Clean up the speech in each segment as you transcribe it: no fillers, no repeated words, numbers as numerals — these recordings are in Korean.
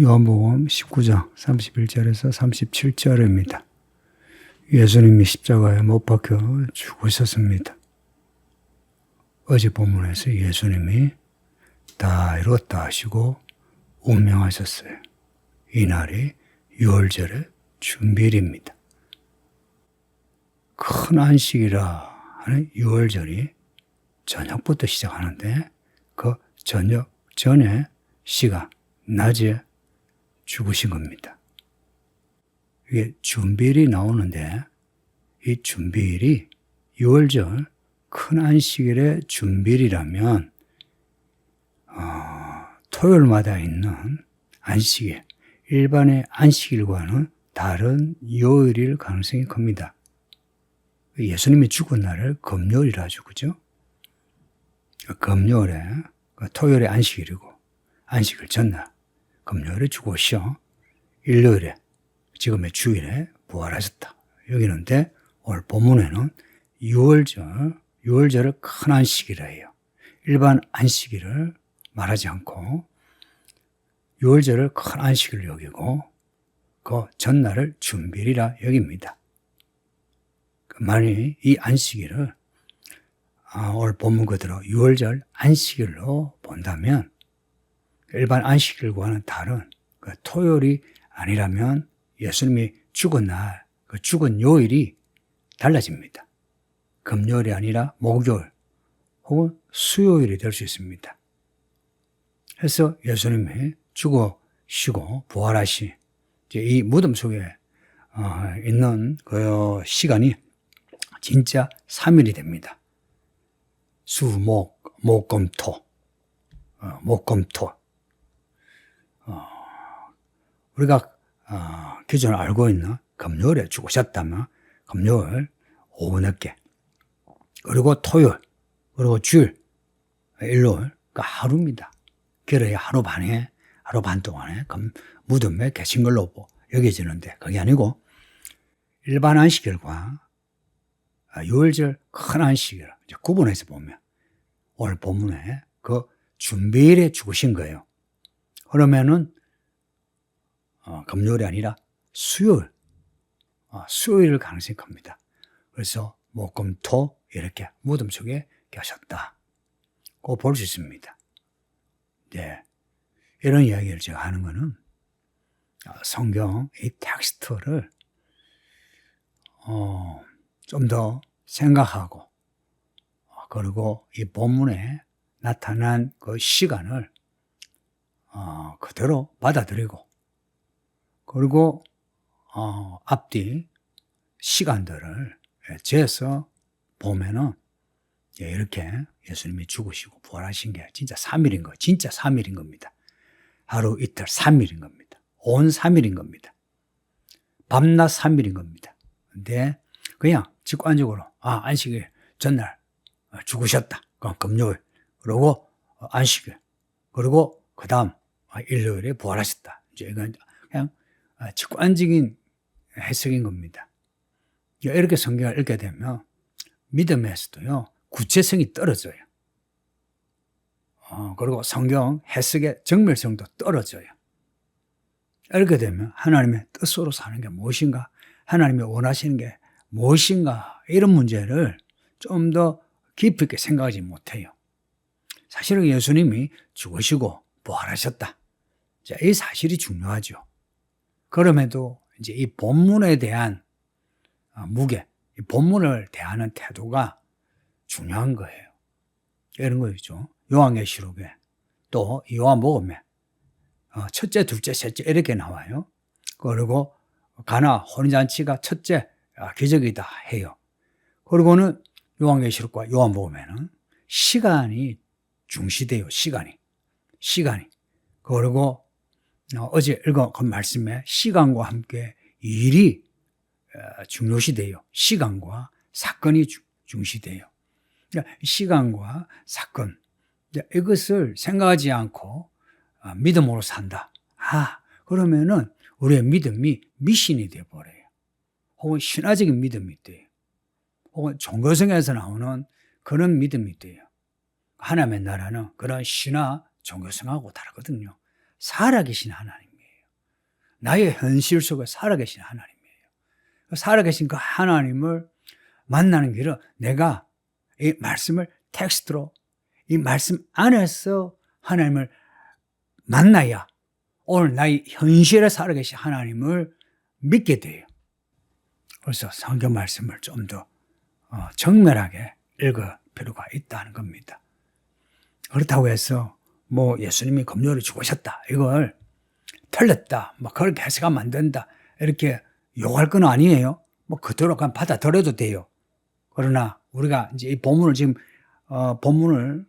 요한복음 19장 31절에서 37절입니다. 예수님이 십자가에 못 박혀 죽으셨습니다. 어제 본문에서 예수님이 다 이뤘다 하시고 운명하셨어요. 이날이 유월절의 준비일입니다. 큰 안식이라 하는 유월절이 저녁부터 시작하는데 그 저녁 전에 시간, 낮에 죽으신 겁니다. 이게 준비일이 나오는데 이 준비일이 유월절 큰 안식일의 준비일이라면 토요일마다 있는 안식일, 일반의 안식일과는 다른 요일일 가능성이 큽니다. 예수님이 죽은 날을 금요일이라 하죠, 그죠? 금요일에 토요일에 안식일이고 안식일 전날 금요일에 죽으셔 일요일에 지금의 주일에 부활하셨다. 여기는데 오늘 본문에는 유월절을 큰 안식일이라 해요. 일반 안식일을 말하지 않고 유월절을 큰 안식일로 여기고 그 전날을 준비일이라 여깁니다. 만일 이 안식일을 오늘 본문 그대로 유월절 안식일로 본다면 일반 안식일과는 다른 그 토요일이 아니라면 예수님이 죽은 날, 그 죽은 요일이 달라집니다. 금요일이 아니라 목요일 혹은 수요일이 될 수 있습니다. 그래서 예수님이 죽으시고 부활하신 이 무덤 속에 있는 그 시간이 진짜 3일이 됩니다. 수, 목, 금, 토. 우리가 기존에 알고 있는 금요일에 죽으셨다면 금요일 오후 늦게, 그리고 토요일, 그리고 주일, 일요일, 그러니까 하루입니다. 길어야 하루 반 동안에 무덤에 계신 걸로 여겨지는데 그게 아니고 일반 안식일과 유월절 큰 안식일 구분해서 보면 오늘 본문에 그 준비일에 죽으신 거예요. 그러면은 금요일이 아니라 수요일 가능성이 큽니다. 그래서 목, 금, 토 이렇게 무덤 속에 계셨다. 꼭 볼 수 있습니다. 네. 이런 이야기를 제가 하는 거는 성경 이 텍스트를 좀 더 생각하고 그리고 이 본문에 나타난 그 시간을 그대로 받아들이고 그리고 앞뒤 시간들을 재서 보면은 이렇게 예수님이 죽으시고 부활하신 게 진짜 3일인 거, 진짜 3일인 겁니다. 하루 이틀 3일인 겁니다. 온 3일인 겁니다. 밤낮 3일인 겁니다. 근데 그냥 직관적으로 안식일 전날 죽으셨다. 그럼 금요일, 그리고 안식일, 그리고 그 다음 일요일에 부활하셨다. 이제 이건 그냥 직관적인 해석인 겁니다. 이렇게 성경을 읽게 되면 믿음에서도요 구체성이 떨어져요. 그리고 성경 해석의 정밀성도 떨어져요. 이렇게 되면 하나님의 뜻으로 사는 게 무엇인가, 하나님이 원하시는 게 무엇인가, 이런 문제를 좀 더 깊이 있게 생각하지 못해요. 사실은 예수님이 죽으시고 부활하셨다. 이 사실이 중요하죠. 그럼에도 이제 이 본문에 대한 무게, 이 본문을 대하는 태도가 중요한 거예요. 이런 거죠. 요한계시록에 또 요한복음에 첫째, 둘째, 셋째 이렇게 나와요. 그리고 가나 혼인잔치가 첫째 기적이다 해요. 그리고는 요한계시록과 요한복음에는 시간이 중시돼요. 시간이. 그리고 어제 읽은 그 말씀에 시간과 함께 일이 중요시돼요. 시간과 사건이 중시돼요. 그러니까 시간과 사건, 이것을 생각하지 않고 믿음으로 산다. 그러면은 우리의 믿음이 미신이 되어버려요. 혹은 신화적인 믿음이 돼요. 혹은 종교성에서 나오는 그런 믿음이 돼요. 하나님의 나라는 그런 신화 종교성하고 다르거든요. 살아계신 하나님이에요. 나의 현실 속에 살아계신 하나님이에요. 살아계신 그 하나님을 만나는 길은 내가 이 말씀을 텍스트로, 이 말씀 안에서 하나님을 만나야 오늘 나의 현실에 살아계신 하나님을 믿게 돼요. 그래서 성경 말씀을 좀 더 정밀하게 읽을 필요가 있다는 겁니다. 그렇다고 해서 예수님이 금요일에 죽으셨다, 이걸 틀렸다, 그렇게 해석하면 안 된다, 이렇게 욕할 건 아니에요. 그대로 그냥 받아들여도 돼요. 그러나 우리가 이제 이 본문을 지금 본문을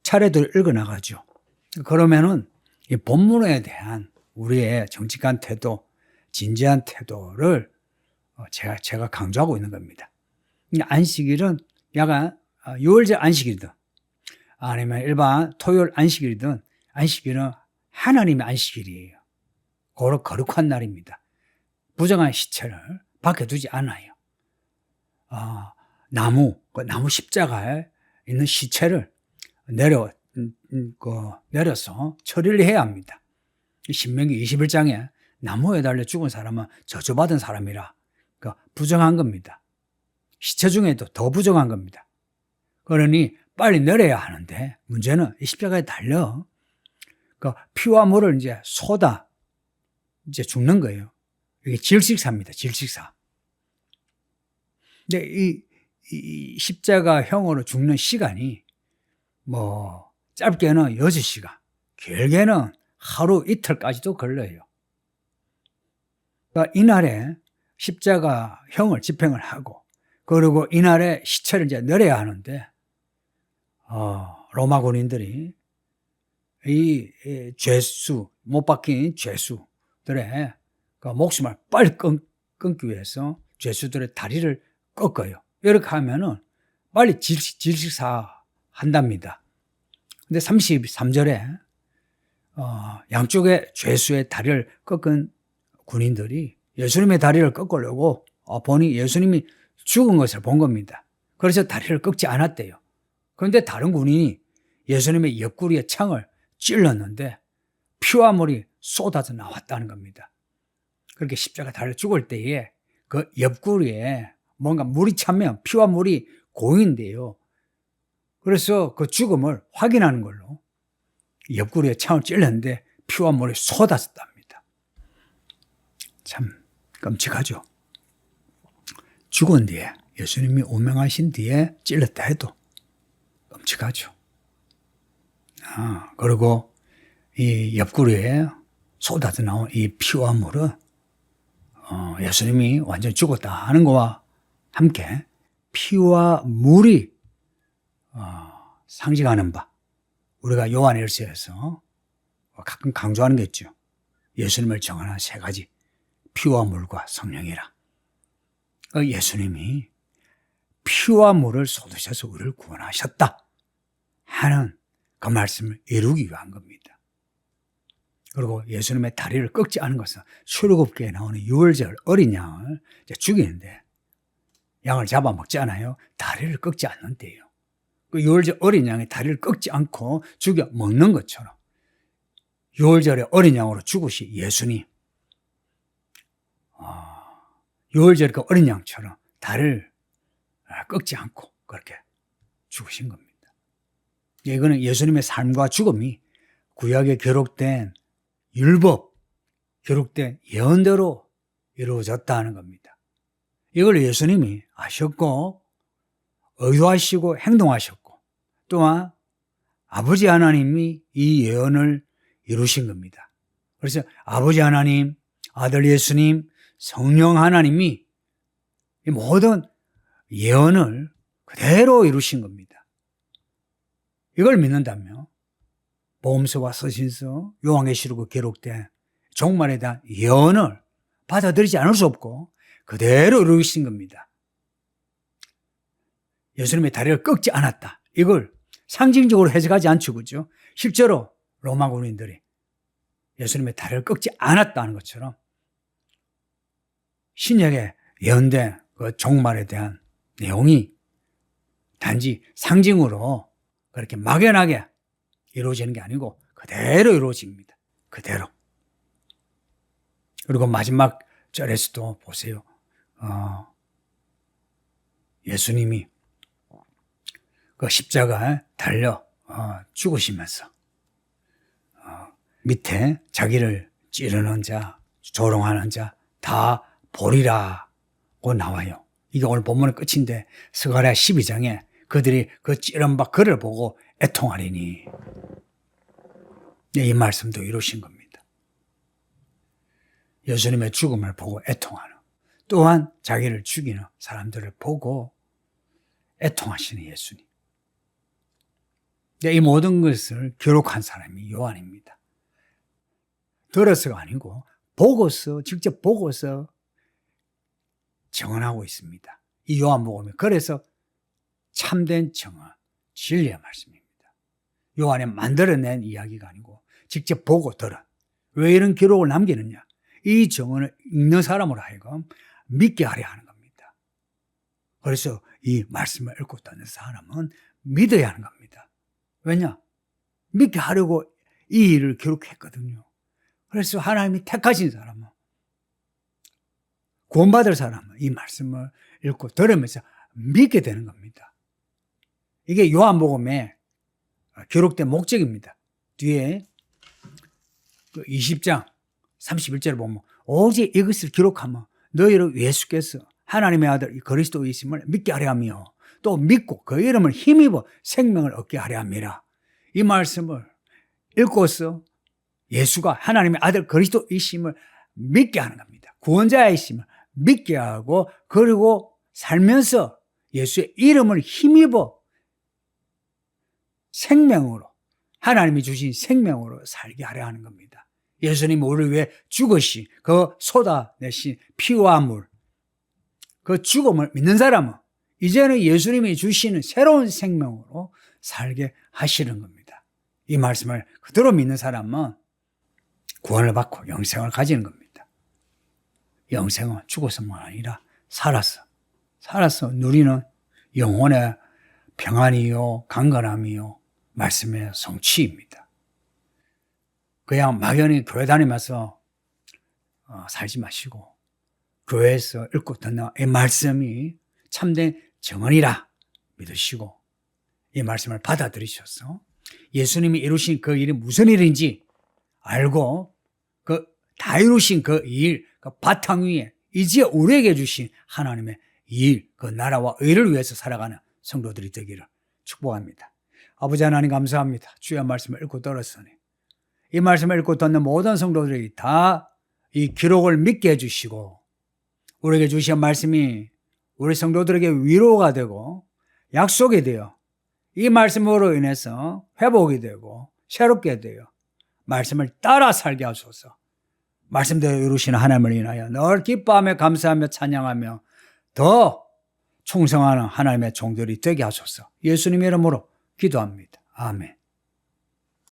차례대로 읽어 나가죠. 그러면은 이 본문에 대한 우리의 정직한 태도, 진지한 태도를 제가 강조하고 있는 겁니다. 안식일은 약간 유월절 안식일이든 아니면 일반 토요일 안식일이든 안식일은 하나님의 안식일이에요. 거룩한 날입니다. 부정한 시체를 밖에 두지 않아요. 나무 십자가에 있는 시체를 내려서 처리를 해야 합니다. 신명기 21장에 나무에 달려 죽은 사람은 저주받은 사람이라 부정한 겁니다. 시체 중에도 더 부정한 겁니다. 그러니 빨리 내려야 하는데 문제는 이 십자가에 달려 피와 물을 이제 쏟아 이제 죽는 거예요. 이게 질식사입니다. 질식사. 근데 이 십자가형으로 죽는 시간이 짧게는 6시간, 길게는 하루 이틀까지도 걸려요. 그러니까 이날에 십자가형을 집행을 하고, 그리고 이날에 시체를 이제 내려야 하는데, 로마 군인들이 이 못 박힌 죄수들의 목숨을 빨리 끊기 위해서 죄수들의 다리를 꺾어요. 이렇게 하면은 빨리 질식사 한답니다. 근데 33절에 양쪽에 죄수의 다리를 꺾은 군인들이 예수님의 다리를 꺾으려고 보니 예수님이 죽은 것을 본 겁니다. 그래서 다리를 꺾지 않았대요. 그런데 다른 군인이 예수님의 옆구리에 창을 찔렀는데 피와 물이 쏟아져 나왔다는 겁니다. 그렇게 십자가 달려 죽을 때에 그 옆구리에 뭔가 물이 차면 피와 물이 고인데요. 그래서 그 죽음을 확인하는 걸로 옆구리에 창을 찔렀는데 피와 물이 쏟아졌답니다. 참 끔찍하죠. 죽은 뒤에, 예수님이 오명하신 뒤에 찔렀다 해도 끔찍하죠. 그리고 이 옆구리에 쏟아져 나온 이 피와 물은 예수님이 완전히 죽었다 하는 것과 함께 피와 물이 상징하는 바, 우리가 요한일서에서 가끔 강조하는 게 있죠. 예수님을 정하는 3가지, 피와 물과 성령이라. 예수님이 피와 물을 쏟으셔서 우리를 구원하셨다 하는 그 말씀을 이루기 위한 겁니다. 그리고 예수님의 다리를 꺾지 않은 것은 출애굽기에 나오는 유월절 어린 양을 죽이는데 양을 잡아먹지 않아요. 다리를 꺾지 않는데요. 그 유월절 어린 양의 다리를 꺾지 않고 죽여 먹는 것처럼 유월절에 어린 양으로 죽으신 예수님, 유월절 그 어린 양처럼 다리를 꺾지 않고 그렇게 죽으신 겁니다. 이거는 예수님의 삶과 죽음이 구약에 기록된 율법, 기록된 예언대로 이루어졌다는 겁니다. 이걸 예수님이 아셨고 의도하시고 행동하셨고 또한 아버지 하나님이 이 예언을 이루신 겁니다. 그래서 아버지 하나님, 아들 예수님, 성령 하나님이 이 모든 예언을 그대로 이루신 겁니다. 이걸 믿는다면 복음서와 서신서, 요한계시록에 기록된 종말에 대한 예언을 받아들이지 않을 수 없고 그대로 이루신 겁니다. 예수님의 다리를 꺾지 않았다. 이걸 상징적으로 해석하지 않죠, 그죠? 실제로 로마 군인들이 예수님의 다리를 꺾지 않았다는 것처럼 신약에 예언된 그 종말에 대한 내용이 단지 상징으로 그렇게 막연하게 이루어지는 게 아니고 그대로 이루어집니다. 그대로. 그리고 마지막 절에서도 보세요. 예수님이 그 십자가에 달려 죽으시면서 밑에 자기를 찌르는 자, 조롱하는 자 다 보리라고 나와요. 이게 오늘 본문의 끝인데 스가랴 12장에 그들이 그 찌른 바 그를 보고 애통하리니, 이 말씀도 이루신 겁니다. 예수님의 죽음을 보고 애통하는, 또한 자기를 죽이는 사람들을 보고 애통하시는 예수님. 이 모든 것을 기록한 사람이 요한입니다. 들어서가 아니고 보고서, 직접 보고서 증언하고 있습니다. 이 요한복음이 그래서 참된 증언, 진리의 말씀입니다. 요한이 만들어낸 이야기가 아니고 직접 보고 들은. 왜 이런 기록을 남기느냐? 이 증언을 읽는 사람으로 하여금 믿게 하려 하는 겁니다. 그래서 이 말씀을 읽고 듣는 사람은 믿어야 하는 겁니다. 왜냐? 믿게 하려고 이 일을 기록했거든요. 그래서 하나님이 택하신 사람은, 구원받을 사람은 이 말씀을 읽고 들으면서 믿게 되는 겁니다. 이게 요한복음에 기록된 목적입니다. 뒤에 20장 31절을 보면 오직 이것을 기록하면 너희를 예수께서 하나님의 아들 그리스도이심을 믿게 하려 하며 또 믿고 그 이름을 힘입어 생명을 얻게 하려 함이라. 이 말씀을 읽고서 예수가 하나님의 아들 그리스도이심을 믿게 하는 겁니다. 구원자이심을 믿게 하고, 그리고 살면서 예수의 이름을 힘입어 생명으로, 하나님이 주신 생명으로 살게 하려 하는 겁니다. 예수님이 우리를 위해 죽으신 그 쏟아내신 피와 물, 그 죽음을 믿는 사람은 이제는 예수님이 주시는 새로운 생명으로 살게 하시는 겁니다. 이 말씀을 그대로 믿는 사람은 구원을 받고 영생을 가지는 겁니다. 영생은 죽어서만 아니라 살아서 누리는 영혼의 평안이요 강건함이요 말씀의 성취입니다. 그냥 막연히 교회 다니면서 살지 마시고 교회에서 읽고 듣는 이 말씀이 참된 정언이라 믿으시고 이 말씀을 받아들이셔서 예수님이 이루신 그 일이 무슨 일인지 알고 그 다 이루신 그 일, 그 바탕 위에 이제 우리에게 주신 하나님의 일, 그 나라와 의를 위해서 살아가는 성도들이 되기를 축복합니다. 아버지 하나님 감사합니다. 주의 말씀을 읽고 들었으니 이 말씀을 읽고 듣는 모든 성도들이 다 이 기록을 믿게 해주시고 우리에게 주신 말씀이 우리 성도들에게 위로가 되고 약속이 되어 이 말씀으로 인해서 회복이 되고 새롭게 되어 말씀을 따라 살게 하소서. 말씀대로 이루시는 하나님을 인하여 늘 기뻐하며 감사하며 찬양하며 더 충성하는 하나님의 종들이 되게 하소서. 예수님의 이름으로 기도합니다. 아멘.